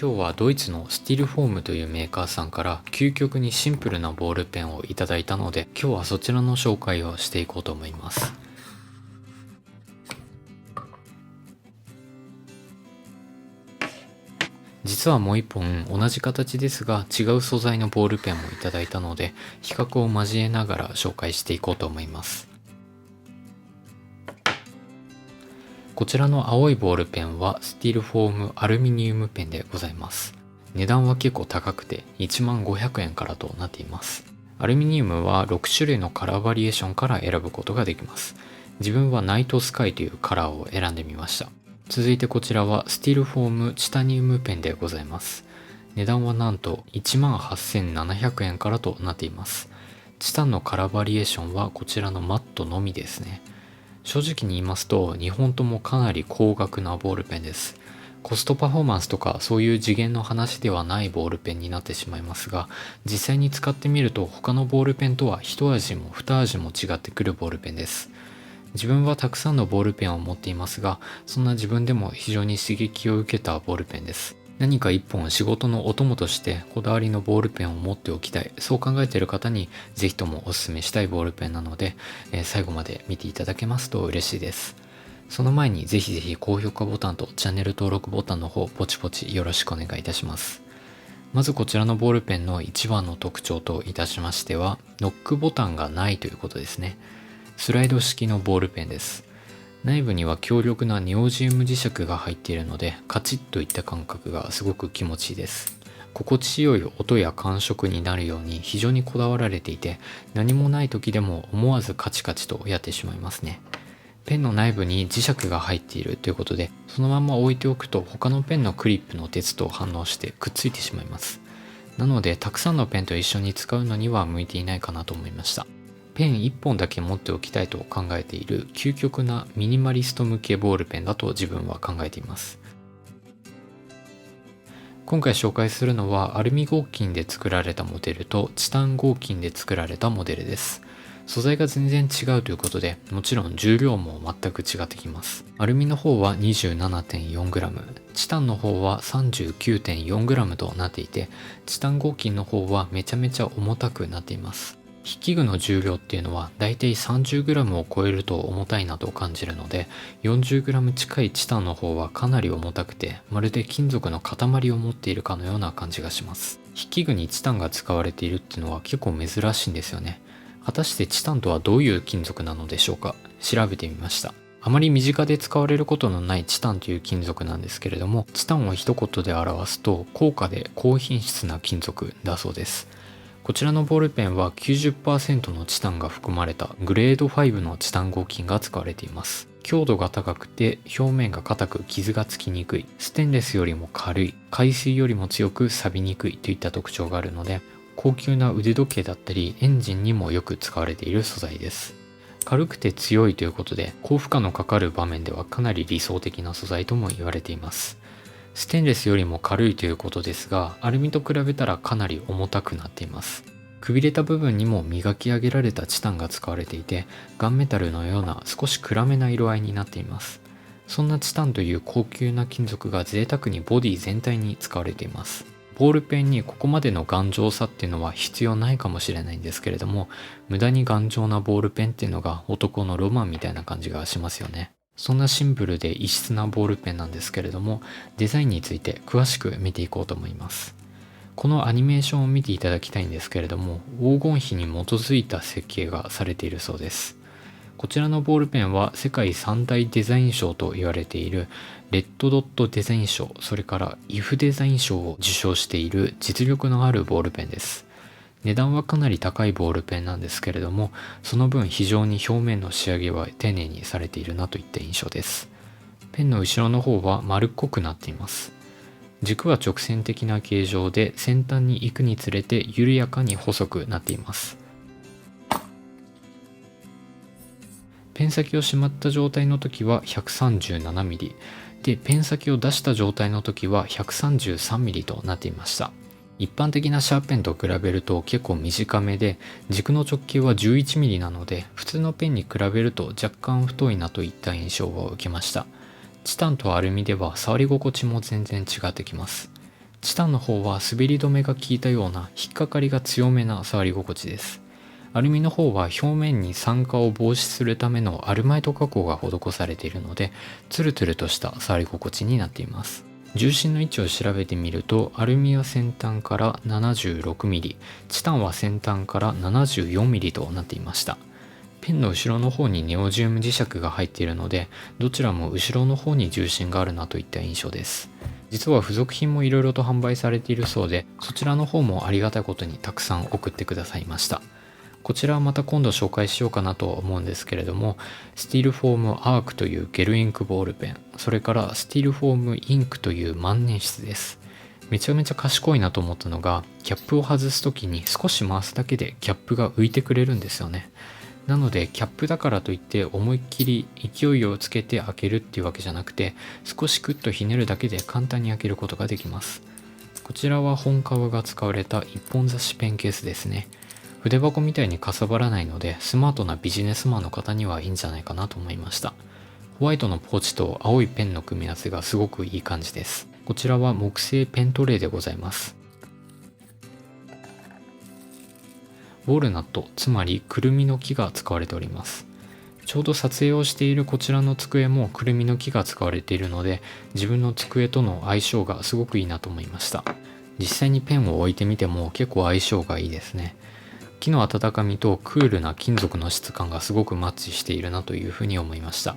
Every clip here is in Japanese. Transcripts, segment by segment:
今日はドイツのスティルフォームというメーカーさんから究極にシンプルなボールペンをいただいたので、今日はそちらの紹介をしていこうと思います。実はもう一本同じ形ですが違う素材のボールペンもいただいたので、比較を交えながら紹介していこうと思います。こちらの青いボールペンはスティルフォームアルミニウムペンでございます。値段は結構高くて15,000円からとなっています。アルミニウムは6種類のカラーバリエーションから選ぶことができます。自分はナイトスカイというカラーを選んでみました。続いてこちらはスティルフォームチタニウムペンでございます。値段はなんと18,700円からとなっています。チタンのカラーバリエーションはこちらのマットのみですね。正直に言いますと2本ともかなり高額なボールペンです。コストパフォーマンスとかそういう次元の話ではないボールペンになってしまいますが、実際に使ってみると他のボールペンとは一味も二味も違ってくるボールペンです。自分はたくさんのボールペンを持っていますが、そんな自分でも非常に刺激を受けたボールペンです。何か一本仕事のお供としてこだわりのボールペンを持っておきたい、そう考えている方にぜひともお勧めしたいボールペンなので、最後まで見ていただけますと嬉しいです。その前にぜひぜひ高評価ボタンとチャンネル登録ボタンの方ポチポチよろしくお願いいたします。まずこちらのボールペンの一番の特徴といたしましては、ノックボタンがないということですね。スライド式のボールペンです。内部には強力なネオジウム磁石が入っているので、カチッといった感覚がすごく気持ちいいです。心地よい音や感触になるように非常にこだわられていて、何もない時でも思わずカチカチとやってしまいますね。ペンの内部に磁石が入っているということで、そのまま置いておくと他のペンのクリップの鉄と反応してくっついてしまいます。なのでたくさんのペンと一緒に使うのには向いていないかなと思いました。ペン1本だけ持っておきたいと考えている究極なミニマリスト向けボールペンだと自分は考えています。今回紹介するのはアルミ合金で作られたモデルとチタン合金で作られたモデルです。素材が全然違うということで、もちろん重量も全く違ってきます。アルミの方は 27.4g、チタンの方は 39.4g となっていて、チタン合金の方はめちゃめちゃ重たくなっています。筆記具の重量っていうのはだいたい 30g を超えると重たいなと感じるので、 40g 近いチタンの方はかなり重たくて、まるで金属の塊を持っているかのような感じがします。筆記具にチタンが使われているっていうのは結構珍しいんですよね。果たしてチタンとはどういう金属なのでしょうか。調べてみました。あまり身近で使われることのないチタンという金属なんですけれども、チタンを一言で表すと高価で高品質な金属だそうです。こちらのボールペンは 90% のチタンが含まれたグレード5のチタン合金が使われています。強度が高くて表面が硬く傷がつきにくい、ステンレスよりも軽い、海水よりも強く錆びにくいといった特徴があるので、高級な腕時計だったりエンジンにもよく使われている素材です。軽くて強いということで、高負荷のかかる場面ではかなり理想的な素材とも言われています。ステンレスよりも軽いということですが、アルミと比べたらかなり重たくなっています。くびれた部分にも磨き上げられたチタンが使われていて、ガンメタルのような少し暗めな色合いになっています。そんなチタンという高級な金属が贅沢にボディ全体に使われています。ボールペンにここまでの頑丈さっていうのは必要ないかもしれないんですけれども、無駄に頑丈なボールペンっていうのが男のロマンみたいな感じがしますよね。そんなシンプルで異質なボールペンなんですけれども、デザインについて詳しく見ていこうと思います。このアニメーションを見ていただきたいんですけれども、黄金比に基づいた設計がされているそうです。こちらのボールペンは世界三大デザイン賞と言われているレッドドットデザイン賞、それからイフデザイン賞を受賞している実力のあるボールペンです。値段はかなり高いボールペンなんですけれども、その分非常に表面の仕上げは丁寧にされているなといった印象です。ペンの後ろの方は丸っこくなっています。軸は直線的な形状で、先端に行くにつれて緩やかに細くなっています。ペン先をしまった状態の時は 137mm で、ペン先を出した状態の時は 133mm となっていました。一般的なシャーペンと比べると結構短めで、軸の直径は 11mm なので、普通のペンに比べると若干太いなといった印象を受けました。チタンとアルミでは触り心地も全然違ってきます。チタンの方は滑り止めが効いたような引っかかりが強めな触り心地です。アルミの方は表面に酸化を防止するためのアルマイト加工が施されているので、ツルツルとした触り心地になっています。重心の位置を調べてみると、アルミは先端から 76mm、チタンは先端から 74mm となっていました。ペンの後ろの方にネオジウム磁石が入っているので、どちらも後ろの方に重心があるなといった印象です。実は付属品もいろいろと販売されているそうで、そちらの方もありがたいことにたくさん送ってくださいました。こちらはまた今度紹介しようかなと思うんですけれども、スティールフォームアークというゲルインクボールペン、それからスティールフォームインクという万年筆です。めちゃめちゃ賢いなと思ったのが、キャップを外す時に少し回すだけでキャップが浮いてくれるんですよね。なのでキャップだからといって思いっきり勢いをつけて開けるっていうわけじゃなくて、少しクッとひねるだけで簡単に開けることができます。こちらは本革が使われた一本差しペンケースですね。筆箱みたいにかさばらないので、スマートなビジネスマンの方にはいいんじゃないかなと思いました。ホワイトのポーチと青いペンの組み合わせがすごくいい感じです。こちらは木製ペントレイでございます。ウォルナット、つまりくるみの木が使われております。ちょうど撮影をしているこちらの机もくるみの木が使われているので、自分の机との相性がすごくいいなと思いました。実際にペンを置いてみても結構相性がいいですね。木の温かみとクールな金属の質感がすごくマッチしているなというふうに思いました。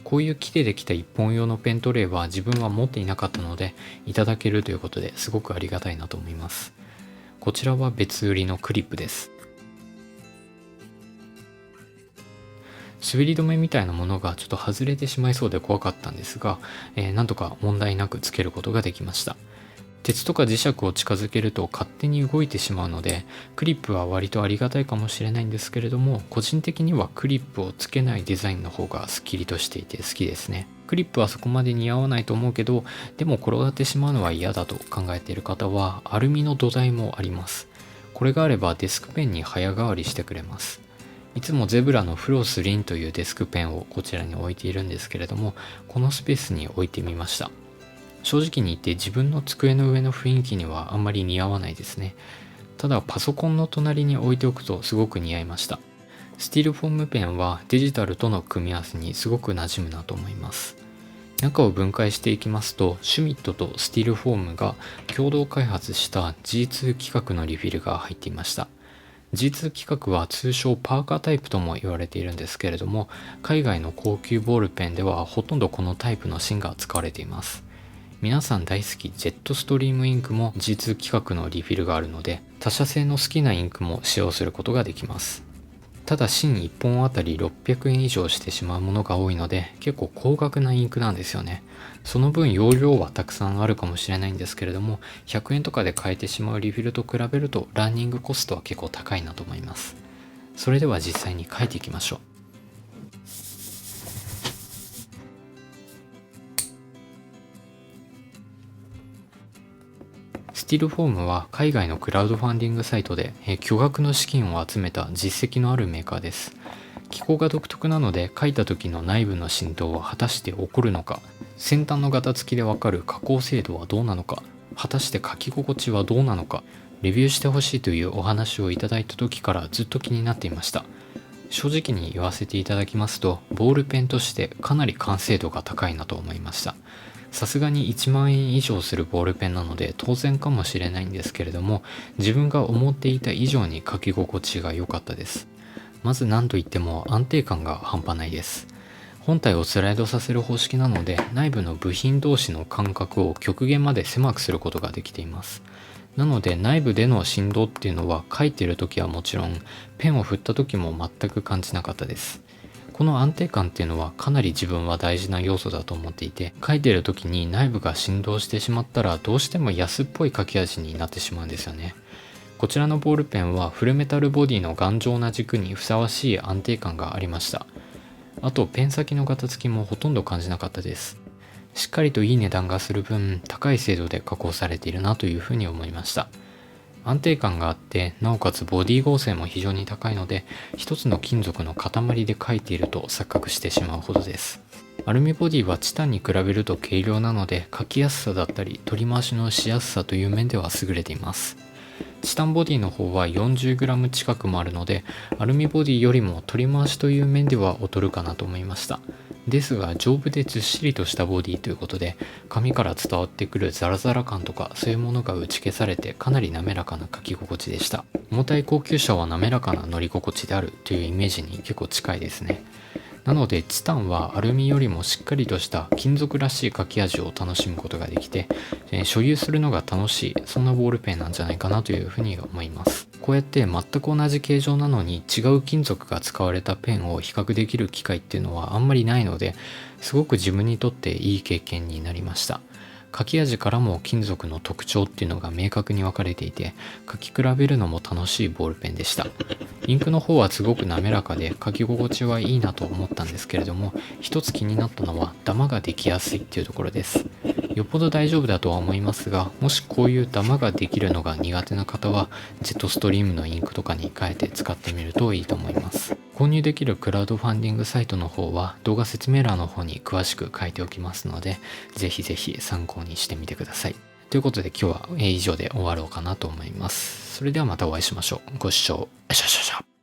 こういう木でできた一本用のペントレイは自分は持っていなかったので、いただけるということですごくありがたいなと思います。こちらは別売りのクリップです。滑り止めみたいなものがちょっと外れてしまいそうで怖かったんですが、なんとか問題なくつけることができました。鉄とか磁石を近づけると勝手に動いてしまうので、クリップは割とありがたいかもしれないんですけれども、個人的にはクリップをつけないデザインの方がスッキリとしていて好きですね。クリップはそこまで似合わないと思うけど、でも転がってしまうのは嫌だと考えている方は、アルミの土台もあります。これがあればデスクペンに早変わりしてくれます。いつもゼブラのフロスリンというデスクペンをこちらに置いているんですけれども、このスペースに置いてみました。正直に言って自分の机の上の雰囲気にはあんまり似合わないですね。ただパソコンの隣に置いておくとすごく似合いました。スティールフォームペンはデジタルとの組み合わせにすごく馴染むなと思います。中を分解していきますと、シュミットとスティールフォームが共同開発した G2 規格のリフィルが入っていました。G2 規格は通称パーカータイプとも言われているんですけれども、海外の高級ボールペンではほとんどこのタイプの芯が使われています。皆さん大好きジェットストリームインクも G2 規格のリフィルがあるので、他社製の好きなインクも使用することができます。ただ芯1本あたり600円以上してしまうものが多いので、結構高額なインクなんですよね。その分容量はたくさんあるかもしれないんですけれども、100円とかで買えてしまうリフィルと比べるとランニングコストは結構高いなと思います。それでは実際に書いていきましょう。スティールフォームは海外のクラウドファンディングサイトで巨額の資金を集めた実績のあるメーカーです。機構が独特なので、書いた時の内部の振動は果たして起こるのか、先端のガタつきでわかる加工精度はどうなのか、果たして書き心地はどうなのか、レビューしてほしいというお話をいただいた時からずっと気になっていました。正直に言わせていただきますと、ボールペンとしてかなり完成度が高いなと思いました。さすがに1万円以上するボールペンなので当然かもしれないんですけれども、自分が思っていた以上に書き心地が良かったです。まず何といっても安定感が半端ないです。本体をスライドさせる方式なので、内部の部品同士の間隔を極限まで狭くすることができています。なので内部での振動っていうのは書いている時はもちろん、ペンを振った時も全く感じなかったです。この安定感っていうのはかなり自分は大事な要素だと思っていて、書いている時に内部が振動してしまったらどうしても安っぽい書き味になってしまうんですよね。こちらのボールペンはフルメタルボディの頑丈な軸にふさわしい安定感がありました。あとペン先のガタつきもほとんど感じなかったです。しっかりといい値段がする分、高い精度で加工されているなというふうに思いました。安定感があって、なおかつボディ剛性も非常に高いので、一つの金属の塊で書いていると錯覚してしまうほどです。アルミボディはチタンに比べると軽量なので、書きやすさだったり取り回しのしやすさという面では優れています。チタンボディの方は 40g 近くもあるので、アルミボディよりも取り回しという面では劣るかなと思いました。ですが丈夫でずっしりとしたボディということで、紙から伝わってくるザラザラ感とかそういうものが打ち消されて、かなり滑らかな書き心地でした。重たい高級車は滑らかな乗り心地であるというイメージに結構近いですね。なのでチタンはアルミよりもしっかりとした金属らしい書き味を楽しむことができて、所有するのが楽しい、そんなボールペンなんじゃないかなというふうに思います。こうやって全く同じ形状なのに違う金属が使われたペンを比較できる機会っていうのはあんまりないので、すごく自分にとっていい経験になりました。書き味からも金属の特徴っていうのが明確に分かれていて、書き比べるのも楽しいボールペンでした。インクの方はすごく滑らかで書き心地はいいなと思ったんですけれども、一つ気になったのはダマができやすいっていうところです。よっぽど大丈夫だとは思いますが、もしこういうダマができるのが苦手な方はジェットストリームのインクとかに変えて使ってみるといいと思います。購入できるクラウドファンディングサイトの方は動画説明欄の方に詳しく書いておきますので、ぜひぜひ参考にしてみてください。ということで今日は以上で終わろうかなと思います。それではまたお会いしましょう。ご視聴ありがとうございました。